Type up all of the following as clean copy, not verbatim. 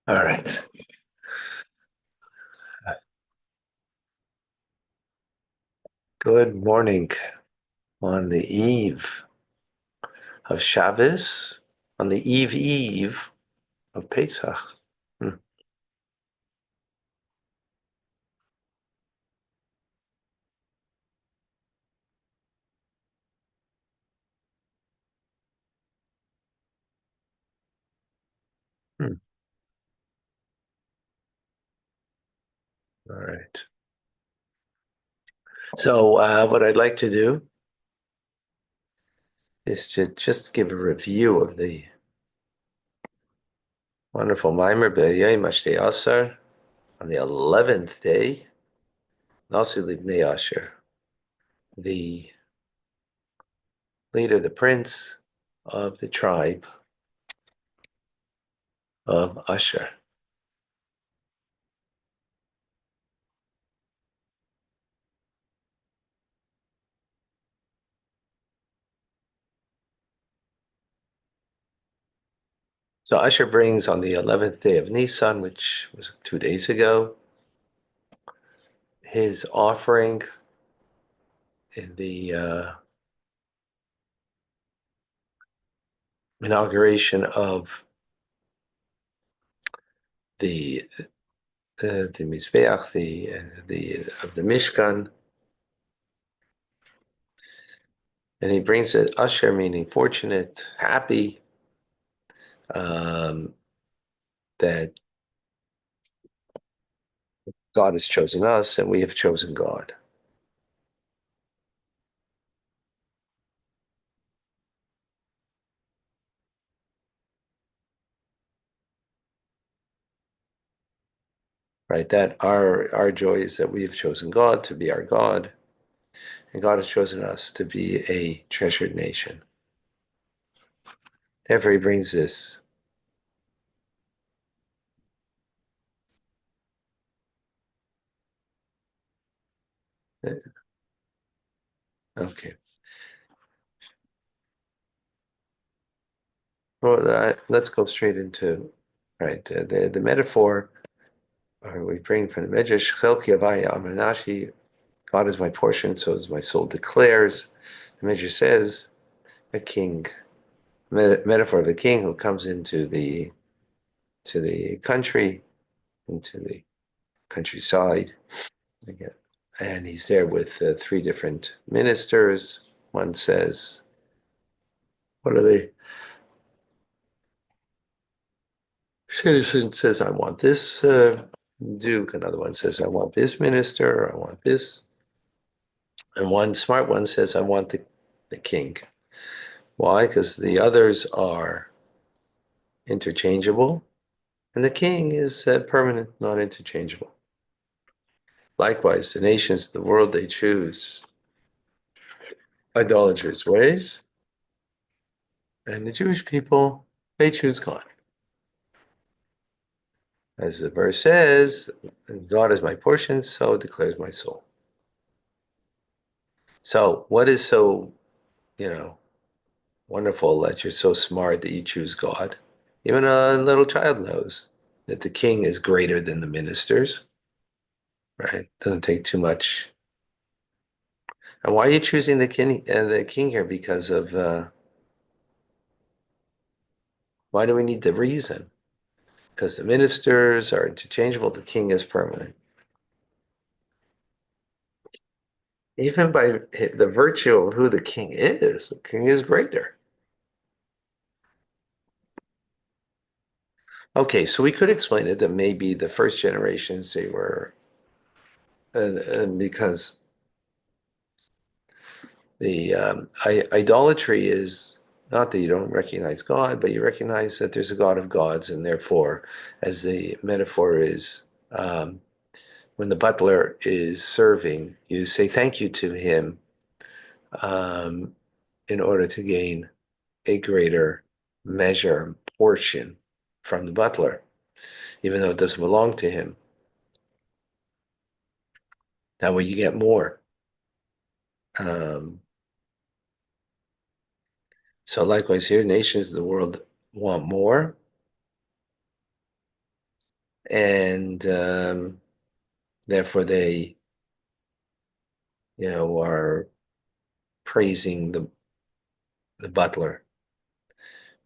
All right. Good morning on the eve of Shabbos, on the eve of Pesach. Hmm. Hmm. All right. So, what I'd like to do is to just give a review of the wonderful Maimer B'Yom Mashtei Asar on the 11th day, Nasi Libnei Asher, the leader, the prince of the tribe of Asher. So Asher brings on the 11th day of Nisan, which was 2 days ago, his offering in the inauguration the the Mizbeach, the of the Mishkan, and he brings it Asher, meaning fortunate, happy, um, that God has chosen us and we have chosen God. Right? That our joy is that we have chosen God to be our God, and God has chosen us to be a treasured nation. Therefore, he brings this. Okay. Well, let's go straight into right the metaphor. We bring from the Medrash, Chelki Avaya Amanashi, God is my portion, so is my soul declares. The Medrash says, a king, metaphor of a king who comes into the country, into the countryside, again, and he's there with three different ministers. One says, what are they? Citizen says, I want this duke. Another one says, I want this minister. I want this. And one smart one says, I want the king. Why? Because the others are interchangeable, and the king is permanent, not interchangeable. Likewise, the nations of the world, they choose idolatrous ways, and the Jewish people, they choose God. As the verse says, God is my portion, so declares my soul. So, what is so, you know, wonderful that you're so smart that you choose God? Even a little child knows that the king is greater than the ministers, right? Doesn't take too much. And why are you choosing the king here? Because of why do we need the reason? Because the ministers are interchangeable, the king is permanent. Even by the virtue of who the king is, the king is greater. Okay, so we could explain it that maybe the first generations they were, and because the idolatry is not that you don't recognize God, but you recognize that there's a God of gods, and therefore, as the metaphor is, when the butler is serving, you say thank you to him um, in order to gain a greater measure, portion from the butler, even though it doesn't belong to him. That way you get more. Um, so likewise here, nations of the world want more, and therefore they, are praising the butler,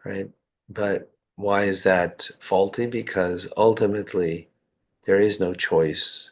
right? But why is that faulty? Because ultimately there is no choice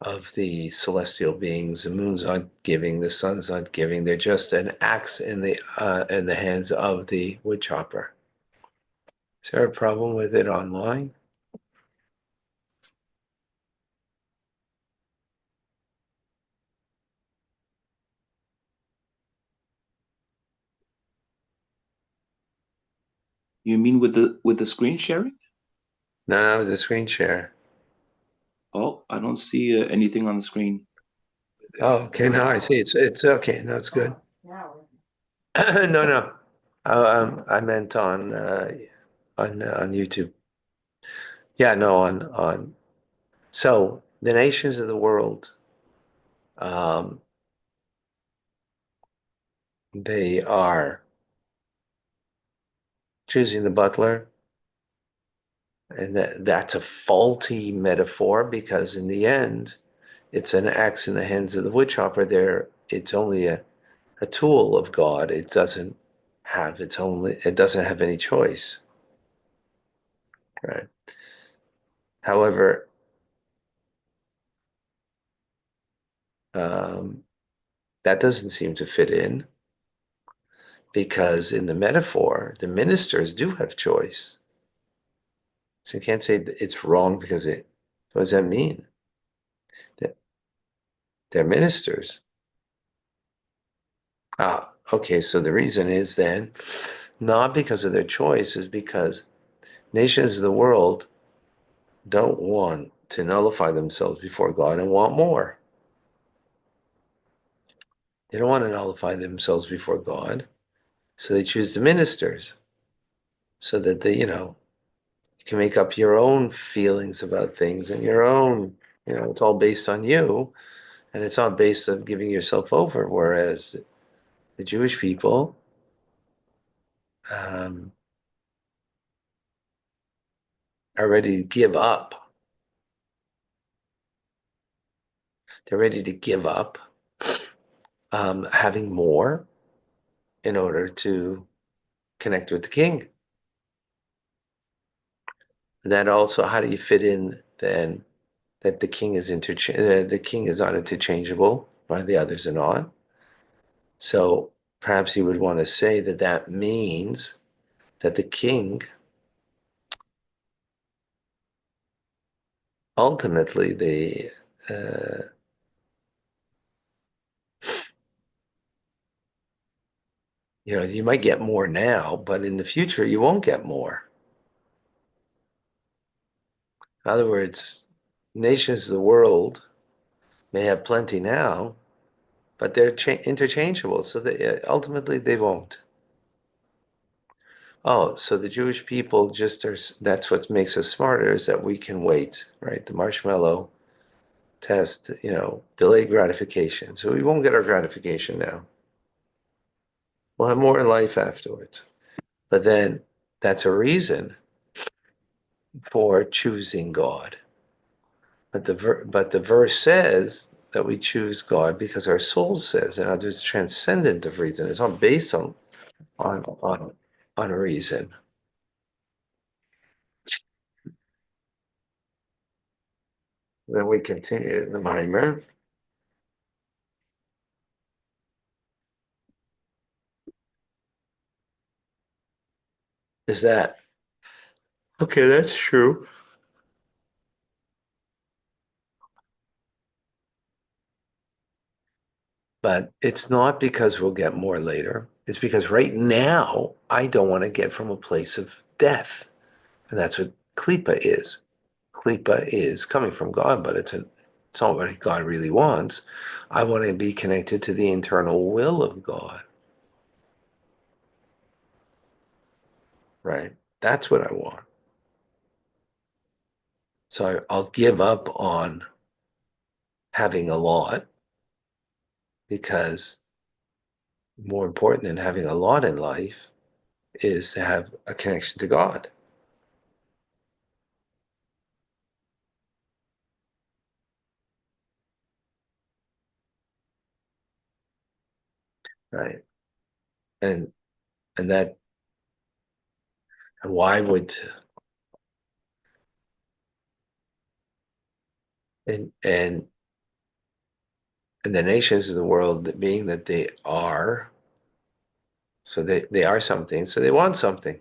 of the celestial beings. The moon's not giving, the sun's not giving. They're just an axe in the hands of the wood chopper. Is there a problem with it online? You mean with the screen sharing? No, the screen share. Oh, I don't see anything on the screen. Oh, okay. Now I see. It's okay. No, it's good. No, no. I meant on YouTube. Yeah, no, on. So the nations of the world, um, they are choosing the butler, and that's a faulty metaphor because in the end, it's an axe in the hands of the woodchopper. It's only a tool of God. It doesn't have any choice, right? However, um, that doesn't seem to fit in because in the metaphor, the ministers do have choice. So you can't say that it's wrong because what does that mean? That they're ministers. Ah, okay. So the reason is then not because of their choice, is because nations of the world don't want to nullify themselves before God and want more. They don't want to nullify themselves before God, so they choose the ministers so that you can make up your own feelings about things and your own, it's all based on you and it's not based on giving yourself over. Whereas the Jewish people um, are ready to give up. They're ready to give up having more in order to connect with the king. And that also, how do you fit in then that the king is not interchangeable, while the others are not? So perhaps you would want to say that that means that the king ultimately uh, you might get more now, but in the future you won't get more. In other words, nations of the world may have plenty now, but they're interchangeable, so ultimately they won't. Oh, so the Jewish people just are, that's what makes us smarter, is that we can wait, right? The marshmallow test, delayed gratification. So we won't get our gratification now. We'll have more in life afterwards. But then that's a reason for choosing God. But the verse says that we choose God because our soul says, and others transcendent of reason. It's not based on on on reason. Then we continue the mimer. Is that okay? That's true. But it's not because we'll get more later. It's because right now I don't want to get from a place of death. And that's what klipa is. Klipa is coming from God, but it's not what God really wants. I want to be connected to the internal will of God, right? That's what I want. So I'll give up on having a lot because more important than having a lot in life is to have a connection to God. right? And and that and why would and and and the nations of the world, being that they are, so they are something, so they want something.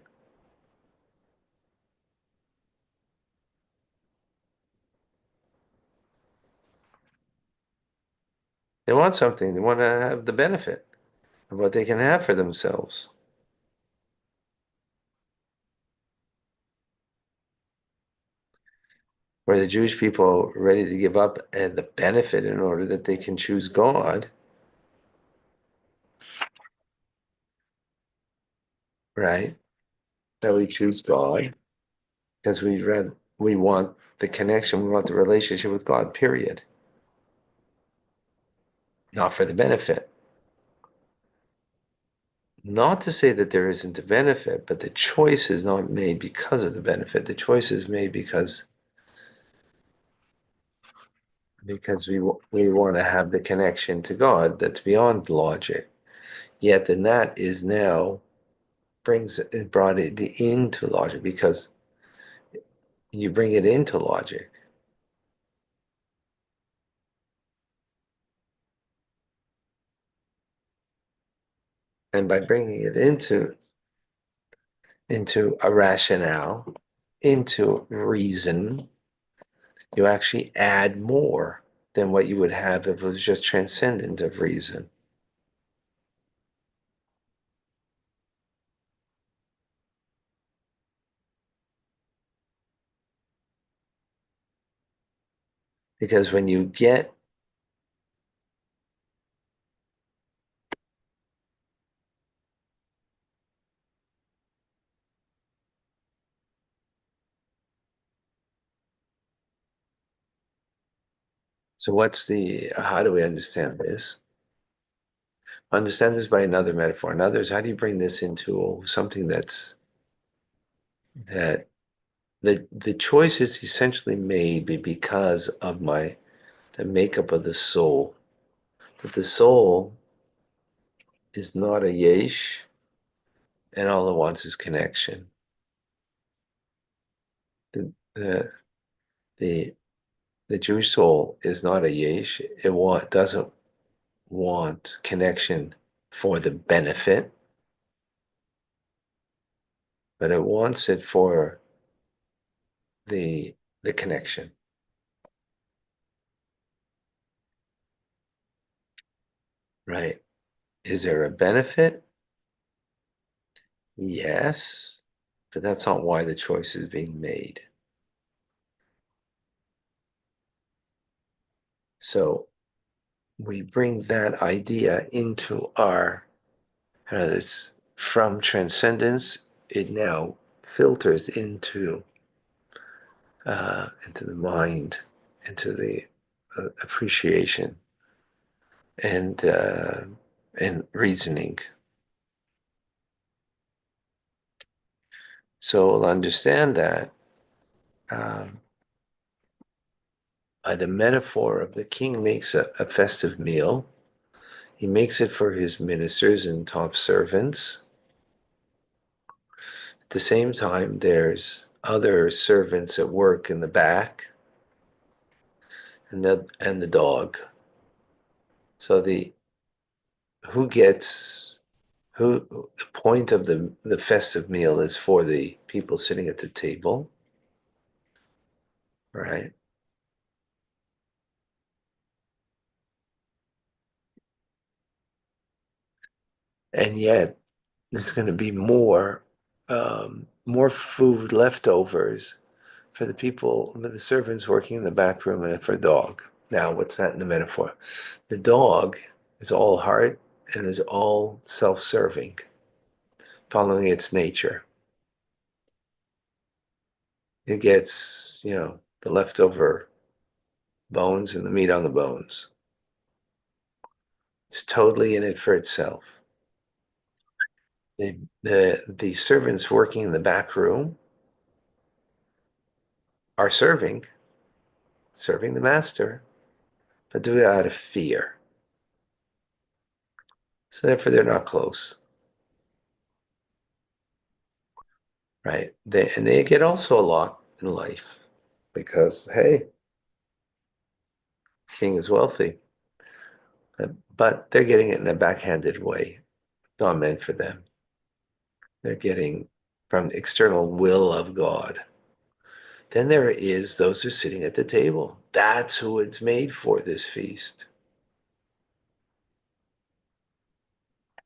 They want something. They want to have the benefit of what they can have for themselves. Where the Jewish people are ready to give up the benefit in order that they can choose God, right? That we choose God because we want the connection, we want the relationship with God, period. Not for the benefit. Not to say that there isn't a benefit, but the choice is not made because of the benefit. The choice is made because we want to have the connection to God that's beyond logic. Yet then that is now brought it into logic because you bring it into logic. And by bringing it into a rationale, into reason, you actually add more than what you would have if it was just transcendent of reason. Because when you get so how do we understand this? Understand this by another metaphor. In others, how do you bring this into something that the choice is essentially made because of the makeup of the soul. That the soul is not a yesh, and all it wants is connection. The the the, the Jewish soul is not a yesh. Doesn't want connection for the benefit, but it wants it for the the connection. Right. Is there a benefit? Yes, but that's not why the choice is being made. So we bring that idea into this from transcendence. It now filters into the mind, into the appreciation and and reasoning. So we'll understand that um, by the metaphor of the king makes a festive meal. He makes it for his ministers and top servants. At the same time, there's other servants at work in the back, and the dog. So the who gets who the point of the festive meal is for the people sitting at the table, right? And yet there's going to be more food leftovers for the people, the servants working in the back room, and for a dog. Now, what's that in the metaphor? The dog is all heart and is all self-serving, following its nature. It gets, the leftover bones and the meat on the bones. It's totally in it for itself. The servants working in the back room are serving the master, but do it out of fear. So therefore, they're not close, right? They get also a lot in life because, hey, king is wealthy, but they're getting it in a backhanded way, not meant for them. They're getting from the external will of God. Then there is those who are sitting at the table. That's who it's made for, this feast,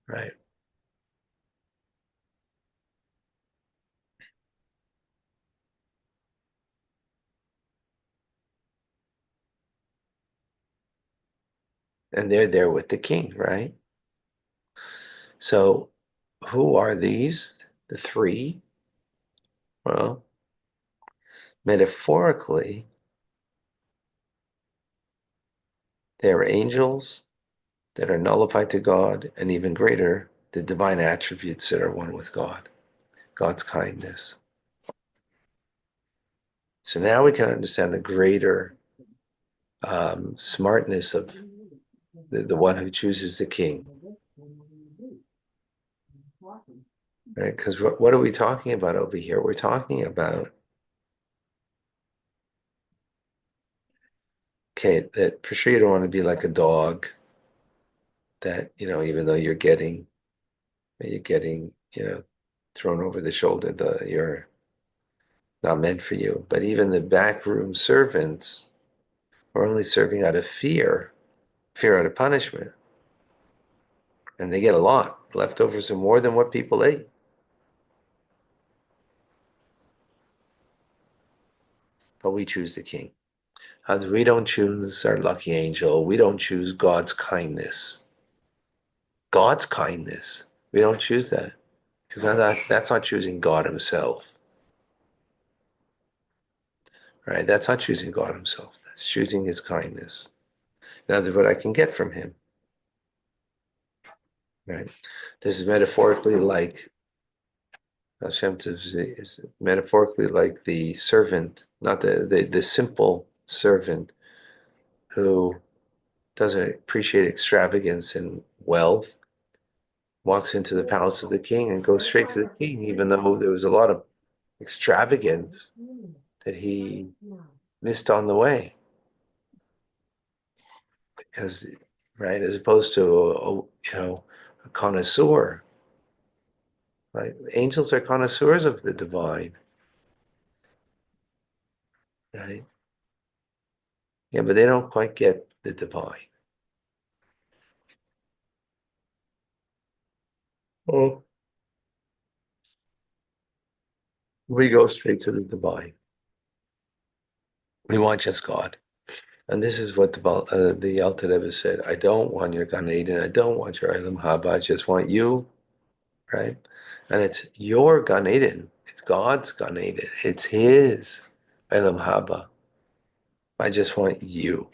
right? And they're there with the king, right? So who are these? The three? Well, metaphorically, they're angels that are nullified to God, and even greater, the divine attributes that are one with God, God's kindness. So now we can understand the greater smartness of the one who chooses the king, right? Because what are we talking about over here? We're talking about, okay, that for sure you don't want to be like a dog that, even though you're getting, thrown over the shoulder, you're not meant for you. But even the backroom servants are only serving out of fear out of punishment. And they get a lot. Leftovers are more than what people ate. But we choose the king. We don't choose our lucky angel. We don't choose God's kindness. God's kindness. We don't choose that. Because that's not choosing God himself. Right? That's not choosing God himself. That's choosing his kindness. Now, what I can get from him. Right? This is metaphorically like Hashem is metaphorically like the servant, not the simple servant who doesn't appreciate extravagance and wealth, walks into the palace of the king and goes straight to the king, even though there was a lot of extravagance that he missed on the way. Because, right, as opposed to a connoisseur, right? Angels are connoisseurs of the divine, right? Yeah, but they don't quite get the divine. Oh, we go straight to the divine. We want just God. And this is what the Alter Rebbe said. I don't want your Gan Eden. I don't want your Elam Haba. I just want you, right? And it's your Gan Eden. It's God's Gan Eden. It's His Elam Haba. I just want you.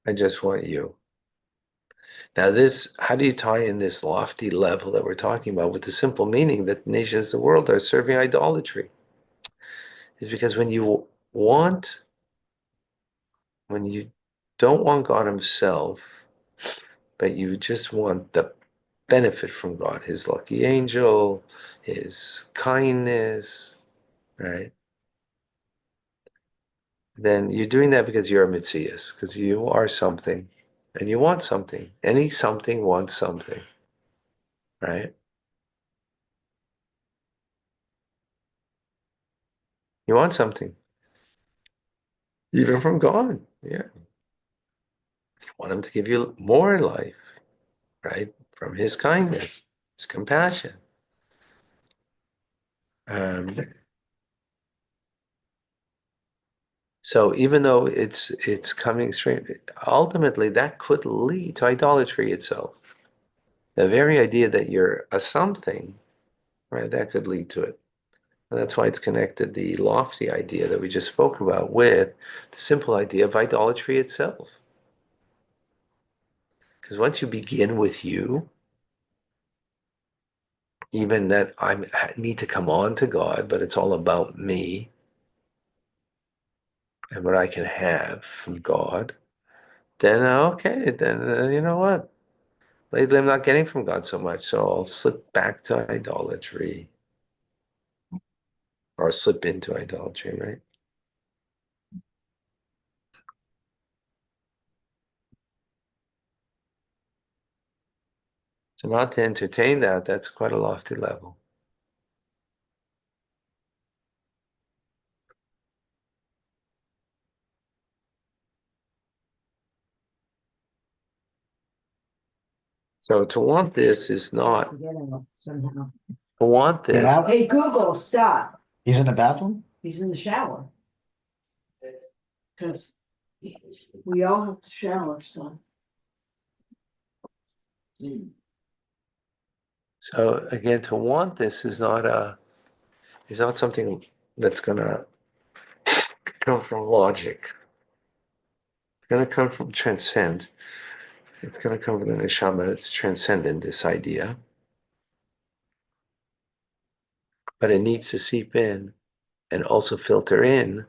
I just want you. Now, how do you tie in this lofty level that we're talking about with the simple meaning that nations of the world are serving idolatry? Is because want, when you don't want God himself, but you just want the benefit from God, his lucky angel, his kindness, right? Then you're doing that because you're a Mitzias, because you are something and you want something. Any something wants something, right? You want something, even from God. Yeah. You want him to give you more life, right? From his kindness, his compassion. Um, so even though it's coming straight, ultimately that could lead to idolatry itself. The very idea that you're a something, right, that could lead to it. And that's why it's connected, the lofty idea that we just spoke about, with the simple idea of idolatry itself. Because once you begin with you, even that I need to come on to God, but it's all about me, and what I can have from God, then okay, then you know what? Lately I'm not getting from God so much, so I'll slip back to idolatry or slip into idolatry, right? So not to entertain that, that's quite a lofty level. So to want this is not Get out somehow. to want Get this. out. Hey, Google, stop. He's in the bathroom? He's in the shower. Cause we all have to shower, so. So again, to want this is not something that's gonna come from logic. It's gonna come from transcend. It's gonna come from the neshama. It's transcendent, this idea. But it needs to seep in and also filter in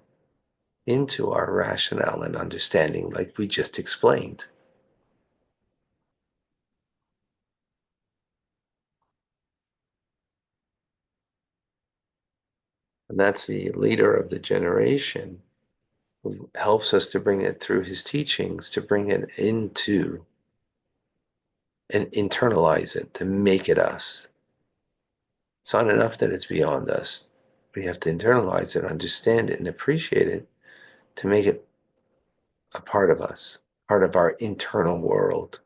into our rationale and understanding, like we just explained. And that's the leader of the generation who helps us to bring it through his teachings, to bring it into and internalize it, to make it us. It's not enough that it's beyond us. We have to internalize it, understand it, and appreciate it to make it a part of us, part of our internal world.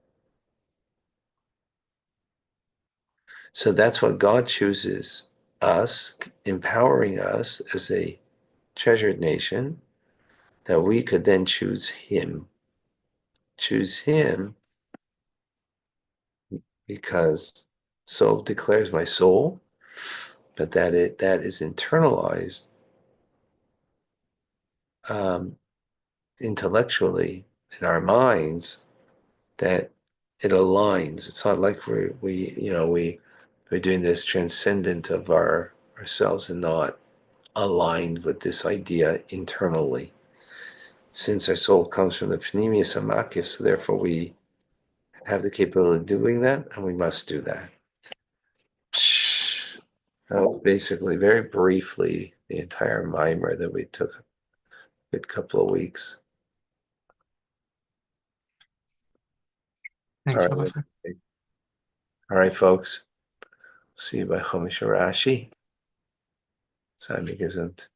So that's what God chooses us, empowering us as a treasured nation, that we could then choose Him. Choose Him because so declares my soul, but that is internalized intellectually in our minds, that it aligns. It's not like we're doing this transcendent of ourselves and not aligned with this idea internally. Since our soul comes from the Pneumius Amakis, so therefore we have the capability of doing that, and we must do that. Basically, very briefly, the entire mimer that we took a good couple of weeks. Thanks All for right, listening. all right, folks. See you bei Chumash Rashi. Sei mir gesund.